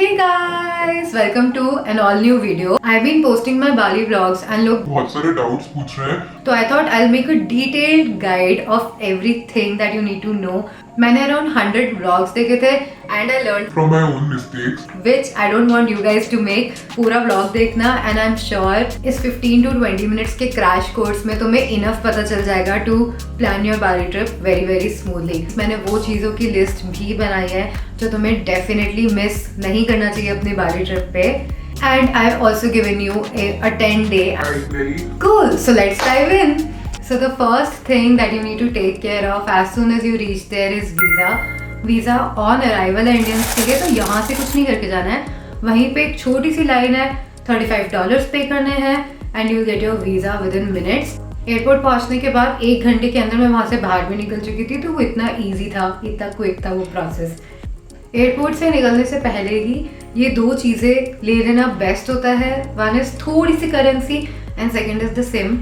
Hey guys, welcome to an all new video. I've been posting my Bali vlogs and लोग बहुत सारे doubts पूछ रहे हैं, तो I thought I'll make a detailed guide of everything that you need to know. मैंने around 100 vlogs देखे थे and I learned from my own mistakes. which I don't want you guys to make. पूरा vlog देखना and I'm sure इस 15 to 20 minutes के crash course में तुम्हें enough पता चल जाएगा to plan your Bali trip very very smoothly. मैंने वो चीज़ों की list भी बनाई है जो तुम्हें definitely miss नहीं करना चाहिए अपनी Bali trip पे. And I've also given you a 10-day. Itinerary. Cool. So let's dive in. So the first thing that you need to take care of as soon as you reach there is visa. Visa on arrival है Indians के लिए, तो यहाँ से कुछ नहीं करके जाना है. वहीं पे एक छोटी सी लाइन है, $35 पे करने हैं and you will get your visa with in minutes. Airport पहुँचने के बाद 1 घंटे के अंदर मैं वहाँ से बाहर भी निकल चुकी थी, तो वो इतना ईजी था, इतना क्विक था वो प्रोसेस. एयरपोर्ट से निकलने से पहले ही ये 2 चीज़ें ले लेना बेस्ट होता है. वन इज़ थोड़ी सी currency and second is the SIM.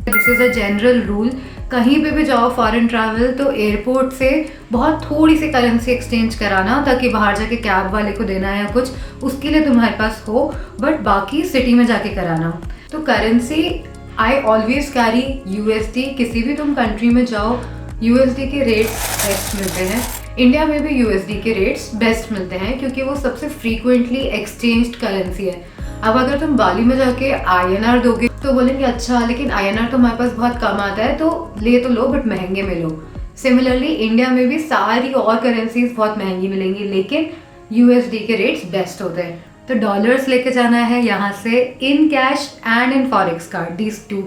This is a general rule. कहीं पे भी जाओ फॉरेन ट्रैवल तो एयरपोर्ट से बहुत थोड़ी सी करेंसी एक्सचेंज कराना, ताकि बाहर जाके कैब वाले को देना है या कुछ, उसके लिए तुम्हारे पास हो. बट बाकी सिटी में जाके कराना. तो currency I always carry USD. किसी भी तुम कंट्री में जाओ USD के रेट्स बेस्ट मिलते हैं. इंडिया में भी USD के रेट्स बेस्ट मिलते हैं क्योंकि वो सबसे फ्रीक्वेंटली एक्सचेंज्ड करेंसी है. अब अगर तुम बाली में जाके INR दोगे तो बोलेंगे अच्छा लेकिन INR तो हमारे पास बहुत कम आता है, तो ले तो लो बट महंगे में लो. सिमिलरली इंडिया में भी सारी और करेंसीज बहुत महंगी मिलेंगी लेकिन USD के रेट्स बेस्ट होते हैं. तो डॉलर्स लेके जाना है यहाँ से in cash and in forex card, these 2.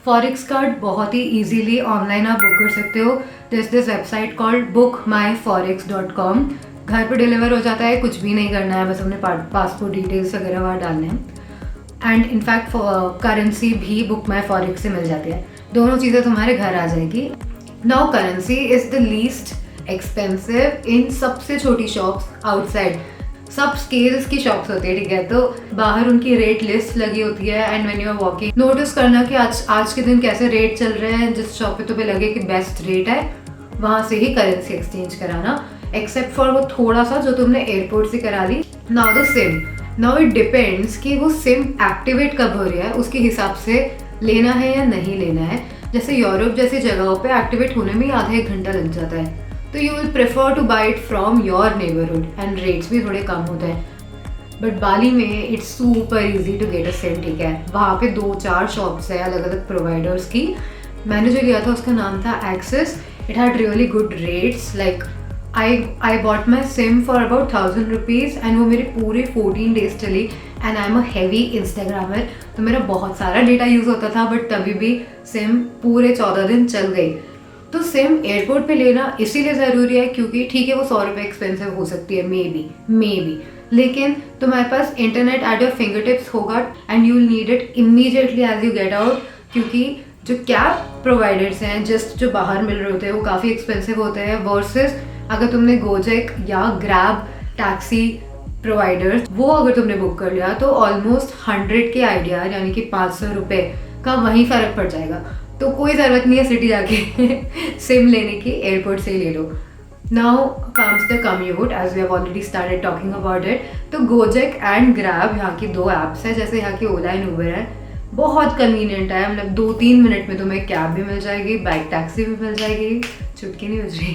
Forex card बहुत ही इजीली ऑनलाइन आप बुक कर सकते हो. This website called bookmyforex.com. घर पे डिलीवर हो जाता है, कुछ भी नहीं करना है, बस अपने पासपोर्ट डिटेल्स वगैरह वहाँ डालने हैं. एंड इनफैक्ट करेंसी भी बुक माई फॉरेक्स से मिल जाती है. दोनों चीज़ें तुम्हारे घर आ जाएगी. Now currency is the least expensive in सबसे छोटी शॉप्स आउटसाइड. सब स्केल्स की शॉप्स होती है, ठीक है, तो बाहर उनकी रेट लिस्ट लगी होती है. And when you are walking notice करना कि आज के दिन कैसे रेट चल रहे हैं. जिस शॉप पे तुम्हें लगे कि बेस्ट रेट है वहाँ से ही करेंसी एक्सचेंज कराना, एक्सेप्ट फॉर वो थोड़ा सा जो तुमने एयरपोर्ट से करा ली. Now the SIM. Now it depends कि वो सिम एक्टिवेट कब हो रही है, उसके हिसाब से लेना है या नहीं लेना है. जैसे यूरोप जैसी जगहों पे एक्टिवेट होने में आधा 1 घंटा लग जाता है, तो you will prefer to buy it from your neighbourhood and rates भी थोड़े कम होते हैं. बट बाली में it's super easy to get a sim, ठीक है. वहाँ पे 2-4 शॉप्स है अलग अलग प्रोवाइडर्स की. मैंने जो लिया था उसका नाम था axis. It had really good rates. Like I bought my SIM for about 1,000 rupees and वो मेरे पूरे 14 days चली. And I am a heavy Instagrammer, तो मेरा बहुत सारा डेटा यूज़ होता था, बट तभी भी सिम पूरे 14 दिन चल गई. तो सिम एयरपोर्ट पे लेना इसीलिए ज़रूरी है क्योंकि ठीक है वो 100 रुपये एक्सपेंसिव हो सकती है मे बी, लेकिन तुम्हारे पास internet at your fingertips होगा and you will need it immediately as you get out. क्योंकि जो कैब प्रोवाइडर्स हैं जस्ट जो बाहर मिल रहे होते हैं वो काफ़ी एक्सपेंसिव होते हैं वर्सेस अगर तुमने गोजेक या ग्रैब टैक्सी प्रोवाइडर्स वो अगर तुमने बुक कर लिया तो ऑलमोस्ट 100 के आइडिया यानी कि 500 रुपये का वहीं फ़र्क पड़ जाएगा. तो कोई ज़रूरत नहीं है सिटी जाके सिम लेने की, एयरपोर्ट से ही ले लो. Now comes the commute as we have already started talking about it. तो गोजेक एंड ग्रैब यहाँ की 2 ऐप्स है, जैसे यहाँ की ओला एंड उबर है. बहुत कन्वीनियंट है, मतलब 2-3 मिनट में तुम्हें कैब भी मिल जाएगी, बाइक टैक्सी भी मिल जाएगी, चुटकी नहीं बज रही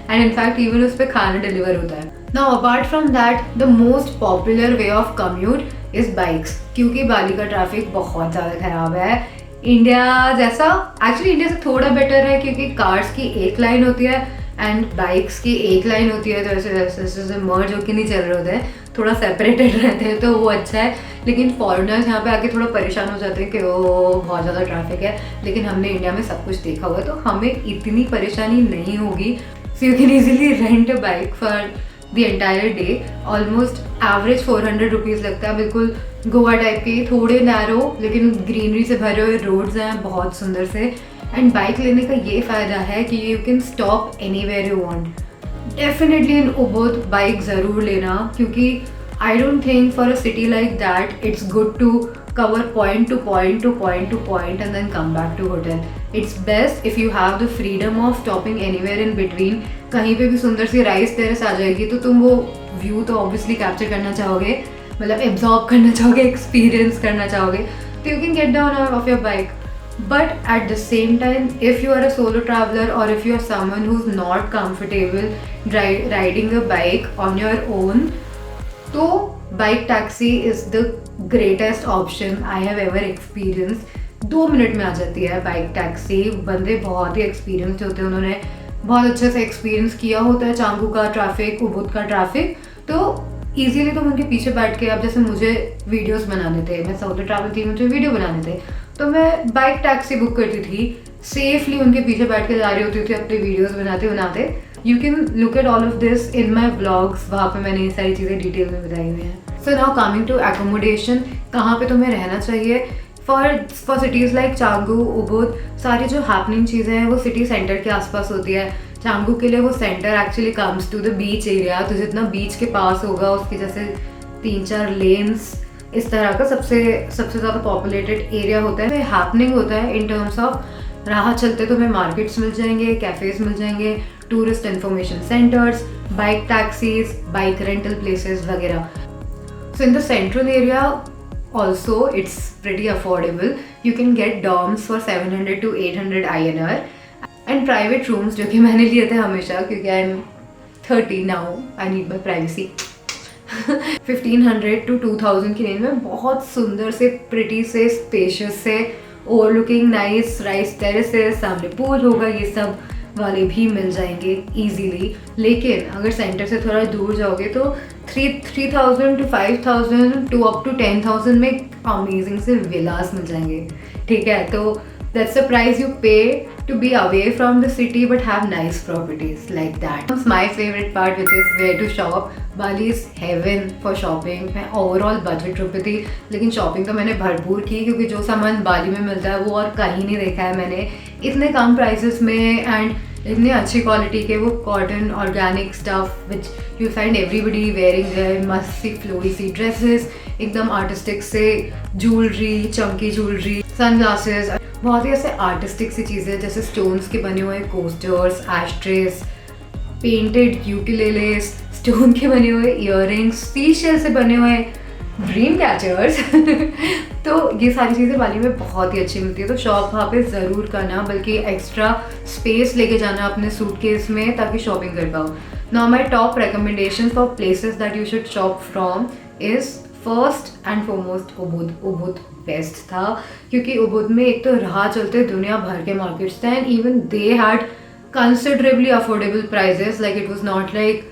एंड इनफैक्ट इवन उस पर खाना डिलीवर होता है. Now apart from that the most popular way of commute is bikes. क्योंकि बाली का ट्रैफिक बहुत ज़्यादा ख़राब है. इंडिया जैसा एक्चुअली इंडिया से थोड़ा बेटर है क्योंकि कार्स की एक लाइन होती है एंड बाइक्स की एक लाइन होती है, तो ऐसे मर्ज होकर नहीं चल रहे होते हैं, थोड़ा सेपरेटेड रहते हैं, तो वो अच्छा है. लेकिन फॉरेनर्स यहाँ पे आके थोड़ा परेशान हो जाते हैं कि ओ बहुत ज़्यादा ट्रैफिक है. लेकिन हमने इंडिया में सब कुछ देखा हुआ है तो हमें इतनी परेशानी नहीं होगी. So you can easily rent a bike for the entire day. Almost average 400 rupees लगता है. बिल्कुल गोवा टाइप के थोड़े नैरो लेकिन ग्रीनरी से भरे हुए रोड्स हैं बहुत सुंदर से. एंड बाइक लेने का ये फ़ायदा है कि you can stop anywhere you want. Definitely in Ubud bike ज़रूर लेना क्योंकि I don't think for a city like that it's good to cover point to point to point to point and then come back to hotel. It's best if you have the freedom of stopping anywhere in between. कहीं पे भी सुंदर सी rice terrace आ जाएगी तो तुम वो view तो obviously capture करना चाहोगे, मतलब एब्जॉर्ब करना चाहोगे, एक्सपीरियंस करना चाहोगे, तो you can get down of your bike. But at the same time, if you are a solo traveler or if you are someone who's not comfortable riding a bike on your own, तो bike taxi is the greatest option I have ever experienced. 2 minute में आ जाती है bike taxi. बंदे बहुत ही experience होते हैं, उन्होंने बहुत अच्छे से एक्सपीरियंस किया होता है चांगू का ट्रैफिक, उबुद का ट्रैफिक. तो ईजीली तुम उनके पीछे बैठ के, अब जैसे मुझे वीडियोस बनाने थे, मैं सोलो ट्रैवल थी, मुझे वीडियो बनाने थे, तो मैं बाइक टैक्सी बुक करती थी, सेफली उनके पीछे बैठ के जा रही होती थी अपने वीडियोस बनाते बनाते. You can look at all of this in my blogs, वहाँ पे मैंने ये सारी चीज़ें डिटेल में बताई हुई हैं. So now coming to accommodation, कहाँ पे तुम्हें रहना चाहिए. For cities like Canggu, Ubud, सारी जो हैपनिंग चीज़ें हैं वो सिटी सेंटर के आसपास होती है. चांगू के लिए वो centre actually comes to the beach area, तो जितना बीच के पास होगा उसकी जैसे 3-4 लेन्स इस तरह का सबसे ज़्यादा पॉपुलेटेड एरिया होता है. हैपनिंग होता है इन टर्म्स ऑफ राह चलते तुम्हें मार्केट्स मिल जाएंगे, कैफ़ेज़ मिल जाएंगे, tourist information centres, bike taxis, bike rental places वगैरह. So in the central area also it's pretty affordable. You can get dorms for 700 to 800 INR and private rooms, जो कि मैंने लिए थे हमेशा क्योंकि I am 30 now, I need my privacy. 1500 to 2000 की range में बहुत सुंदर से, प्रिटी से, स्पेशियस से, ओवरलुकिंग नाइस राइस टेरेसेस, सामने पूल होगा, ये सब वाले भी मिल जाएंगे इजीली. लेकिन अगर सेंटर से थोड़ा दूर जाओगे तो 3000 to 5000 to up to 10,000 में अमेजिंग से विलास मिल जाएंगे. ठीक है, तो that's the price you pay to be away from the city but have nice properties like that. That's my favorite part, which is where to shop. Bali is heaven for shopping. मैं overall budget trip पे थी, लेकिन shopping तो मैंने भरपूर की क्योंकि जो सामान बाली में मिलता है वो और कहीं नहीं देखा है मैंने इतने कम प्राइसेस में एंड इतनी अच्छी क्वालिटी के. वो cotton organic stuff which you find everybody wearing there, मस्त सी फ्लोई सी ड्रेसेस, एकदम आर्टिस्टिक से ज्वेलरी, चमकी ज्वेलरी, सनग्लासेस, बहुत ही ऐसे आर्टिस्टिक सी चीज़ें जैसे स्टोन्स के बने हुए कोस्टर्स, एस्ट्रेस, पेंटेड यूटिलेलेस, स्टोन के बने हुए ईयररिंग्स, सीशेल से बने हुए ड्रीम कैचर्स. तो ये सारी चीज़ें बाली में बहुत ही अच्छी मिलती है. तो शॉप वहाँ पे ज़रूर करना, बल्कि एक्स्ट्रा स्पेस लेके जाना अपने सूटकेस में ताकि शॉपिंग कर पाओ. Now my top recommendation for places that you should shop from is first and foremost Ubud. Ubud best था क्योंकि उबुद में एक तो राह चलते दुनिया भर के मार्केट्स थे and even they had considerably affordable prices. Like it was not like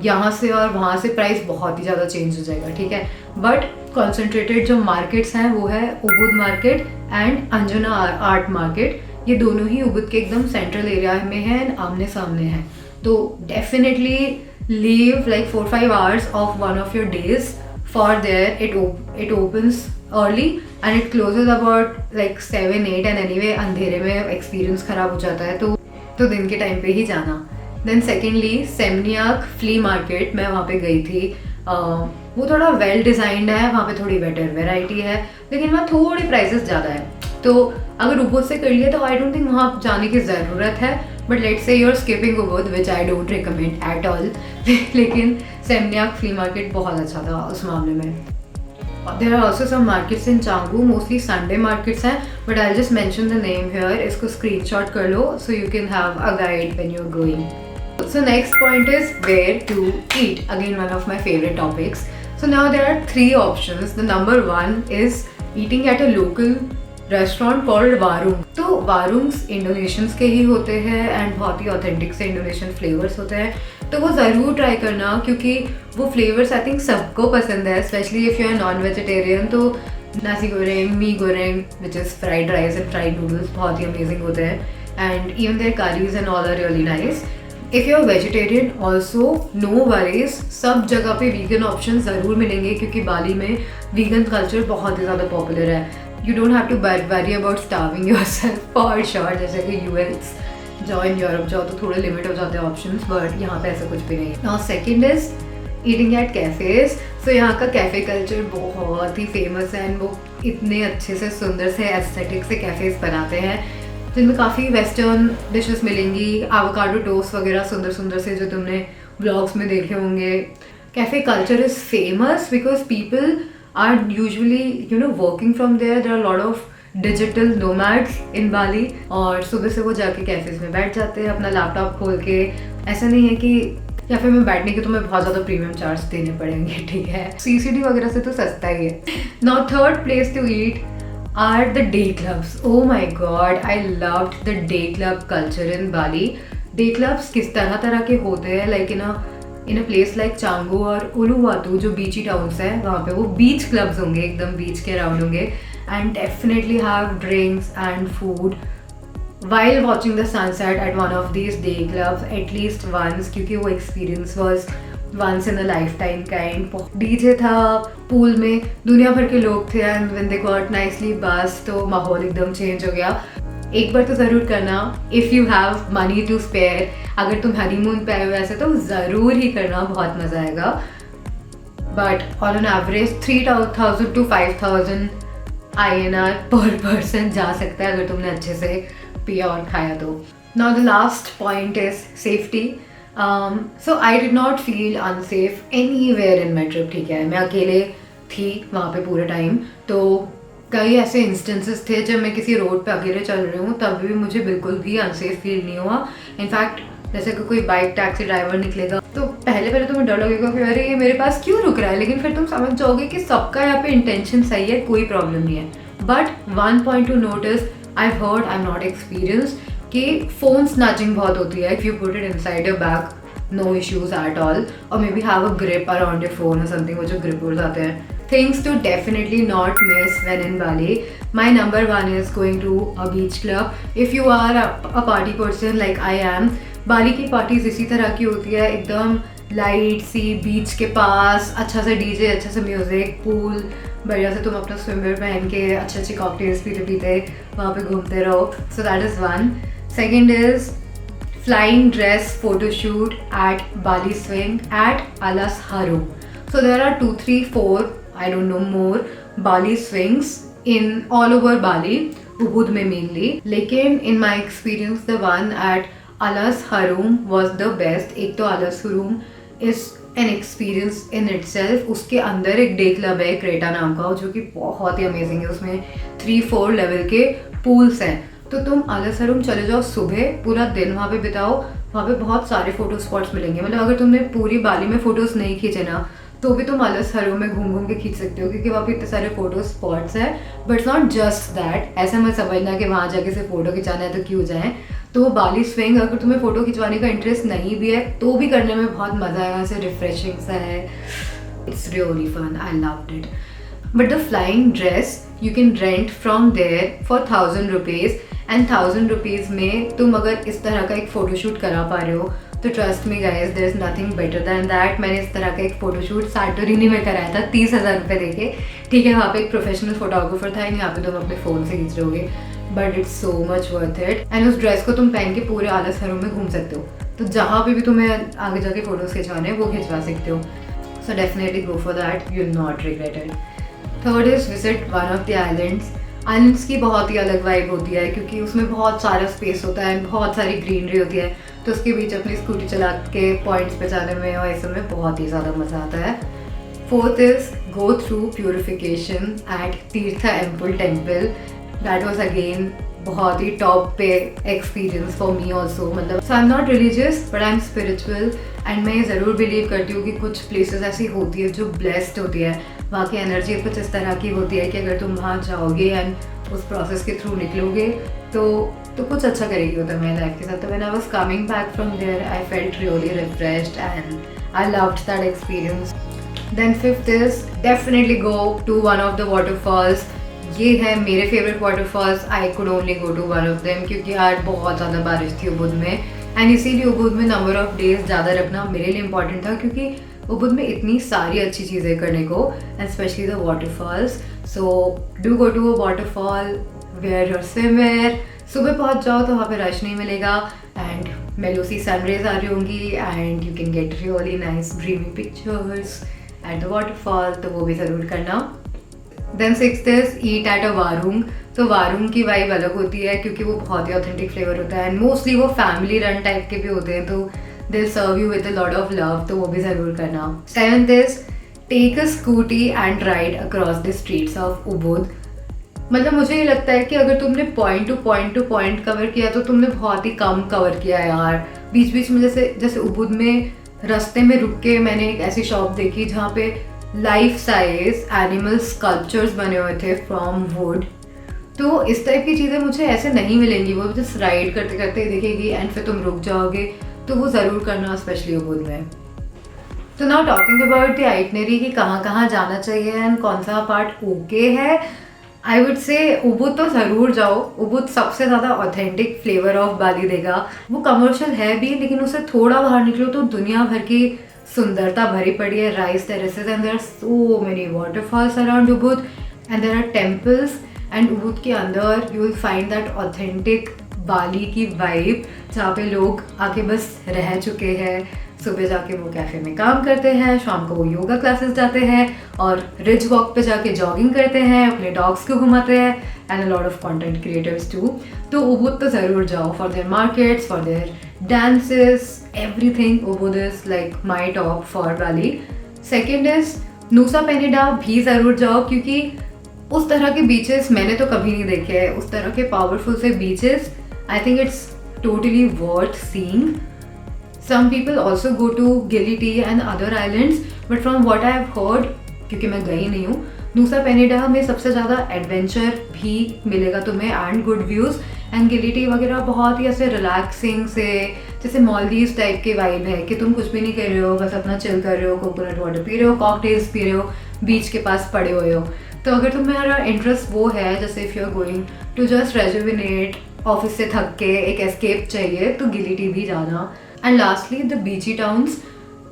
यहाँ से और वहाँ से प्राइस बहुत ही ज़्यादा चेंज हो जाएगा. ठीक है, बट कॉन्सेंट्रेटेड जो मार्केट्स हैं वो है Ubud market and Anjuna art market. ये दोनों ही उबुद के एकदम सेंट्रल एरिया में है एंड आमने सामने हैं. तो definitely leave like 4-5 hours of one of your days for there. It opens early and it closes about like 7-8 and anyway अंधेरे में एक्सपीरियंस ख़राब हो जाता है, तो दिन के टाइम पे ही जाना. देन सेकेंडली सेमनियाक फ्ली मार्केट, मैं वहाँ पे गई थी. वो थोड़ा वेल डिज़ाइंड है, वहाँ पे थोड़ी बेटर वेराइटी है, लेकिन वहाँ थोड़ी प्राइसेस ज़्यादा है. तो अगर उबुद से कर लिया तो आई डोंट थिंक वहाँ जाने की ज़रूरत है. But let's say you are skipping Ubud, which I don't recommend at all. लेकिन सेमनियाक फ्ली मार्केट बहुत अच्छा था उस मामले में. There are also some markets in Canggu, mostly Sunday markets हैं, but I'll just mention the name here. इसको screenshot कर लो so you can have a guide when you're going. So next point is where to eat. Again, one of my favorite topics. So now there are 3 options. The number 1 is eating at a local restaurant called Warung. तो वारूंग्स Indonesians के ही होते हैं and बहुत ही authentic से Indonesian flavours होते हैं. तो वो ज़रूर ट्राई करना क्योंकि वो फ्लेवर्स आई थिंक सबको पसंद है, specially if you are non vegetarian. तो nasi goreng, mi goreng which is fried rice and fried noodles बहुत ही अमेजिंग होते हैं and even their curries and all are really nice. If you are vegetarian also no worries, सब जगह पे vegan option ज़रूर मिलेंगे क्योंकि बाली में वीगन कल्चर बहुत ही ज़्यादा पॉपुलर है. You don't have to worry about starving yourself for sure. जैसे कि US जाओ, इन यूरोप जाओ तो थोड़े लिमिट हो जाते हैं ऑप्शंस, बट यहाँ पे ऐसा कुछ भी नहीं. Now second is eating at cafes. So यहाँ का कैफ़े कल्चर बहुत ही फेमस है एंड वो इतने अच्छे से सुंदर से एस्थेटिक से कैफ़ेज़ बनाते हैं. जिनमें काफ़ी वेस्टर्न डिशेस मिलेंगी, एवोकाडो टोस्ट वगैरह सुंदर सुंदर से जो तुमने व्लॉग्स में देखे होंगे. Cafe culture is famous because people are usually working from there. There are lot of digital nomads in Bali और सुबह से वो जाके कैफेज में बैठ जाते हैं अपना लैपटॉप खोल के. ऐसा नहीं है कि कैफे में बैठने के तुम्हें बहुत ज़्यादा प्रीमियम चार्ज देने पड़ेंगे, ठीक है. सीसीडी वगैरह से तो सस्ता ही है. Now third place to eat are the day clubs. Oh my God, I loved the day club culture in Bali. Day clubs किस तरह तरह के होते हैं, like in a place like Canggu और उलुवातू जो बीची टाउन्स है, वहाँ पे वो बीच क्लब्स होंगे, एकदम बीच के अराउंड होंगे. And definitely have drinks and food while watching the sunset at one of these day clubs at least once, क्योंकि वो experience was once in a lifetime kind. DJ था, पूल में दुनिया भर के लोग थे and when they got nicely buzzed तो माहौल एकदम चेंज हो गया. एक बार तो ज़रूर करना if you have money to spare. अगर तुम हनीमून पे आए हो ऐसे तो ज़रूर ही करना, बहुत मज़ा आएगा. But on an average 3,000 to 5,000 INR per person जा सकता है अगर तुमने अच्छे से पिया और खाया तो. Now the last point is safety. So I did not feel unsafe anywhere in my trip. ठीक है, मैं अकेले थी वहाँ पे पूरे टाइम. तो कई ऐसे इंस्टेंसेस थे जब मैं किसी रोड पे अकेले चल रही हूँ तब भी मुझे बिल्कुल भी अनसेफ फील नहीं हुआ. इनफैक्ट जैसे कि कोई बाइक टैक्सी ड्राइवर निकलेगा तो पहले तुम्हें डर लगेगा कि अरे ये मेरे पास क्यों रुक रहा है, लेकिन फिर तुम समझ जाओगे कि सबका यहाँ पे इंटेंशन सही है, कोई प्रॉब्लम नहीं है. But one point two notice, I heard, I am not experience, कि फ़ोन स्नैचिंग बहुत होती है. If you put it inside your bag no issues at all, or maybe have a grip around your phone or something, वो जो grippers आते हैं. Things to definitely not miss when in Bali. My number one is going to a beach club. If you are a party person like I am, बाली की parties इसी तरह की होती है, एकदम लाइट सी, बीच के पास, अच्छा सा डीजे, अच्छा सा म्यूजिक, पूल, बढ़िया से तुम अपना स्विमवेयर पहन के अच्छे अच्छे कॉकटेल्स पीते पीते वहाँ पे घूमते रहो. So that is one. Second is flying dress photo shoot at Bali Swing at Alas Harum. So there are 2, 3, 4, I don't know more Bali swings in all over Bali, Ubud में mainly. लेकिन in my experience the one at Alas Harum was the best. एक तो Alas Harum is an experience in itself. उसके अंदर एक day club है Creta नाम का जो कि बहुत ही अमेजिंग है. उसमें 3-4 लेवल के पूल्स हैं. तो तुम आलस हरुम चले जाओ, सुबह पूरा दिन वहाँ पे बिताओ. वहाँ पे बहुत सारे फोटो स्पॉट्स मिलेंगे. मतलब अगर तुमने पूरी बाली में फ़ोटोज़ नहीं खींचे ना तो भी तुम आलस हरुम में घूम घूम के खींच सकते हो, क्योंकि वहाँ पे इतने सारे फोटो स्पॉट्स हैं. But it's not just that. ऐसा मत समझना कि वहाँ जाके सिर्फ फ़ोटो खिंचाना है तो क्यों जाएँ. तो बाली स्विंग अगर तुम्हें फ़ोटो खिंचवाने का इंटरेस्ट नहीं भी है तो भी करने में बहुत मज़ा आएगा. ऐसे रिफ्रेशिंग सा है. It's really fun. I loved it. But the flying dress you can rent from there for 1,000 rupees. And 1,000 rupees में तुम अगर इस तरह का एक फ़ोटोशूट करा पा रहे हो तो trust me guys, there is nothing better than that. मैंने इस तरह का एक फ़ोटोशूट साटोरिनी में कराया था 30,000 रुपये देके. ठीक है, वहाँ पे एक प्रोफेशनल फोटोग्राफर था एंड यहाँ पे तुम अपने फ़ोन से खींच रहोगे. But it's so much worth it. And उस ड्रेस को तुम पहन के पूरे आलस हरुम में घूम सकते हो. तो जहाँ पे भी तुम्हें आगे जाके फ़ोटोज़ खिंचवाने वो खिंचवा सकते हो. So definitely go for that, you will not regret it. Third is visit one of the islands. Islands की बहुत ही अलग वाइब होती है क्योंकि उसमें बहुत सारा स्पेस होता है, बहुत सारी ग्रीनरी होती है. तो उसके बीच अपनी स्कूटी चला के पॉइंट्स पे जाने में और इस समय बहुत ही ज़्यादा मज़ा आता है. Fourth is go through purification at Tirta Empul temple. That was again बहुत ही टॉप पे एक्सपीरियंस फॉर मी ऑल्सो. मतलब so I am not religious but I am spiritual and मैं ज़रूर बिलीव करती हूँ कि कुछ प्लेसेस ऐसी होती है जो ब्लेस्ड होती है. वहाँ की एनर्जी कुछ इस तरह की होती है कि अगर तुम वहाँ जाओगे एंड उस प्रोसेस के थ्रू निकलोगे तो कुछ अच्छा करेगी वो तुम्हारी लाइफ के साथ. तो when I was coming back from there I felt really refreshed and I loved that experience. Then fifth is definitely go to one of the waterfalls. ये है मेरे favourite waterfalls. I could only go to one of them क्योंकि आज बहुत ज़्यादा बारिश थी Ubud में एंड इसीलिए उबुद में नंबर ऑफ डेज ज़्यादा रखना मेरे लिए इंपॉर्टेंट था क्योंकि उबुद में इतनी सारी अच्छी चीज़ें करने को and specially the waterfalls. So do go to a waterfall, wear your swimwear. सुबह पहुंच जाओ तो वहाँ पे रश नहीं मिलेगा एंड मेलोसी सनरेज आ रही होंगी and you can get really nice dreamy pictures at the waterfall. तो वो भी ज़रूर करना. Then 6th is eat at a warung. तो वारूंग की वाइब अलग होती है क्योंकि वो बहुत ही ऑथेंटिक फ्लेवर होता है एंड मोस्टली वो फैमिली रन टाइप के भी होते हैं, तो they serve you with a lot of love, तो वो भी ज़रूर करना। 7th is take a scooty and ride across the streets of Ubud. मतलब मुझे ये लगता है कि अगर तुमने पॉइंट टू पॉइंट कवर किया तो तुमने बहुत ही कम कवर किया यार। बीच बीच में जैसे उबुद में रास्ते में रुक के मैंने एक ऐसी शॉप देखी जहाँ पे लाइफ साइज एनिमल स्कल्पचर्स बने हुए थे फ्रॉम वुड। तो इस टाइप की चीज़ें मुझे ऐसे नहीं मिलेंगी, वो जस्ट राइड करते करते दिखेगी एंड फिर तुम रुक जाओगे, तो वो ज़रूर करना स्पेशली उबुद में। तो now talking about the itinerary कि कहाँ कहाँ जाना चाहिए एंड कौन सा पार्ट ओके है, आई वुड से उबुद तो ज़रूर जाओ। उबुद सबसे ज़्यादा ऑथेंटिक फ्लेवर ऑफ बाली देगा। वो कमर्शियल है भी, लेकिन उससे थोड़ा बाहर निकलो तो दुनिया भर की सुंदरता भरी पड़ी है। Rice terraces and there are so many waterfalls around Ubud and there are temples and Ubud के अंदर you will find that authentic Bali की वाइब, जहाँ पे लोग आके बस रह चुके हैं। सुबह जाके वो कैफ़े में काम करते हैं, शाम को वो योगा क्लासेस जाते हैं और रिज वॉक पे जाके जॉगिंग करते हैं, अपने डॉग्स को घुमाते हैं and a lot of content creators too. तो उबुद तो ज़रूर जाओ for their markets, for their dances, everything. Ubud is like my top for Bali. Second is Nusa Penida भी ज़रूर जाओ क्योंकि उस तरह के बीचेस मैंने तो कभी नहीं देखे हैं। उस तरह के पावरफुल से beaches, I think it's totally worth seeing. Some people also go to Gili Tea and other islands, but from what I have heard, क्योंकि मैं गई नहीं हूँ, नूसा पेनिडा में सबसे ज़्यादा एडवेंचर भी मिलेगा तुम्हें एंड गुड व्यूज़। एंड गिली टी वगैरह बहुत ही ऐसे रिलैक्सिंग से, जैसे मॉलदीव्स टाइप की वाइब है कि तुम कुछ भी नहीं कर रहे हो, बस अपना चिल कर रहे हो, कोकोनट वाटर पी रहे हो, कॉकटेल्स पी रहे हो, बीच के पास पड़े हुए हो। तो अगर तुम्हारा इंटरेस्ट वो है, जैसे if you are going to just rejuvenate, office से थक के एक एस्केप चाहिए, तो गिली टी भी जाना। And lastly the beachy towns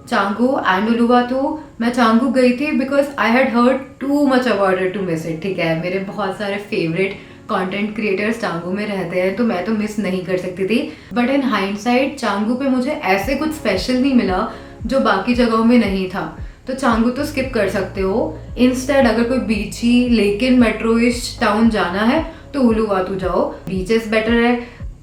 Canggu and Uluwatu. मैं चांगू गई थी because I had heard too much about it to miss it. ठीक है, मेरे बहुत सारे फेवरेट कंटेंट क्रिएटर्स चांगू में रहते हैं, तो मैं तो मिस नहीं कर सकती थी। बट इन हाइंडसाइट चांगू पे मुझे ऐसे कुछ स्पेशल नहीं मिला जो बाकी जगहों में नहीं था, तो चांगू तो स्किप कर सकते हो। इंस्टेड अगर कोई बीची लेकिन मेट्रोइश टाउन जाना है तो उलुवातू जाओ, बीचेस बेटर है।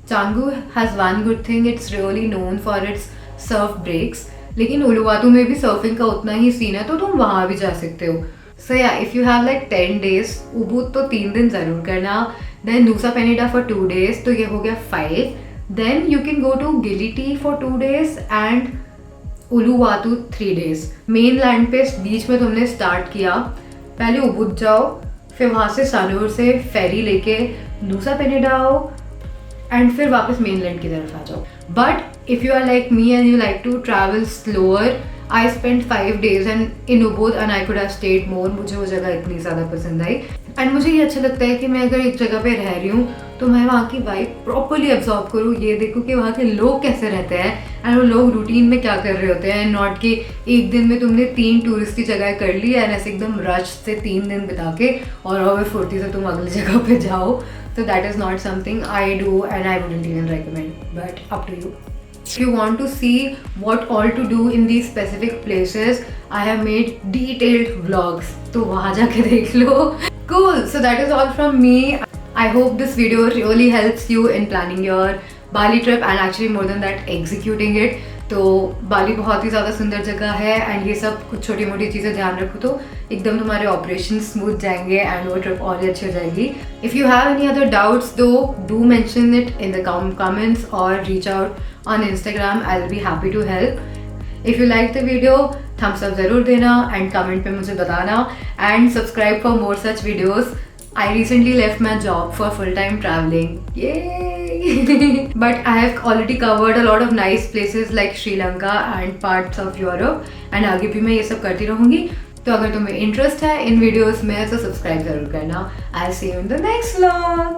Canggu has one good thing, it's really known for its surf breaks, लेकिन उलुवातू में भी सर्फिंग का उतना ही सीन है, तो तुम वहाँ भी जा सकते हो। So yeah if you have like 10 days, Ubud तो 3 दिन ज़रूर करना। Then Nusa Penida for 2 days, तो ये हो गया 5। Then you can go to Gili T for 2 days and Uluwatu 3 days। Mainland पे बीच में तुमने स्टार्ट किया, पहले उबुद जाओ, फिर वहाँ से सानूर से फेरी लेके नूसा पेनिडा आओ एंड फिर वापस मेनलैंड की तरफ आ जाओ। But if you are like me and you like to travel slower, I spend 5 days and in Ubud and I could have stayed more. मुझे वो जगह इतनी ज़्यादा पसंद आई एंड मुझे ये अच्छा लगता है कि मैं अगर एक जगह पे रह रही हूँ तो मैं वहाँ की वाइब प्रॉपरली एब्जॉर्ब करूँ, ये देखूँ कि वहाँ के लोग कैसे रहते हैं एंड वो लोग रूटीन में क्या कर रहे होते हैं। नॉट कि एक दिन में तुमने 3 टूरिस्टी जगह कर ली एंड ऐसे एकदम रश से 3 दिन बिता के और फुर्ती से तुम अगली जगह पे जाओ। So that is not something I do and I wouldn't even recommend, but up to you. If you want to see what all to do in these specific places, I have made detailed vlogs, तो वहाँ जाके देख लो। Cool, so that is all from me. I hope this video really helps you in planning your Bali trip and actually more than that executing it. तो बाली बहुत ही ज़्यादा सुंदर जगह है एंड ये सब कुछ छोटी मोटी चीज़ें ध्यान रखो तो एकदम तुम्हारे ऑपरेशन स्मूथ जाएंगे एंड वो ट्रिप और अच्छी हो जाएगी। If you have any other doubts do do mention it in the comments और reach out on Instagram, I will be happy to help. If you like the video thumbs up ज़रूर देना and comment पे मुझे बताना and subscribe for more such videos. I recently left my job for full-time traveling. Yay! But I have already covered a lot of nice places like Sri Lanka and parts of Europe. And आगे भी मैं ये सब करती रहूँगी। तो अगर तुम्हें इंटरेस्ट है इन वीडियोस में तो सब्सक्राइब जरूर करना। I'll see you in the next vlog.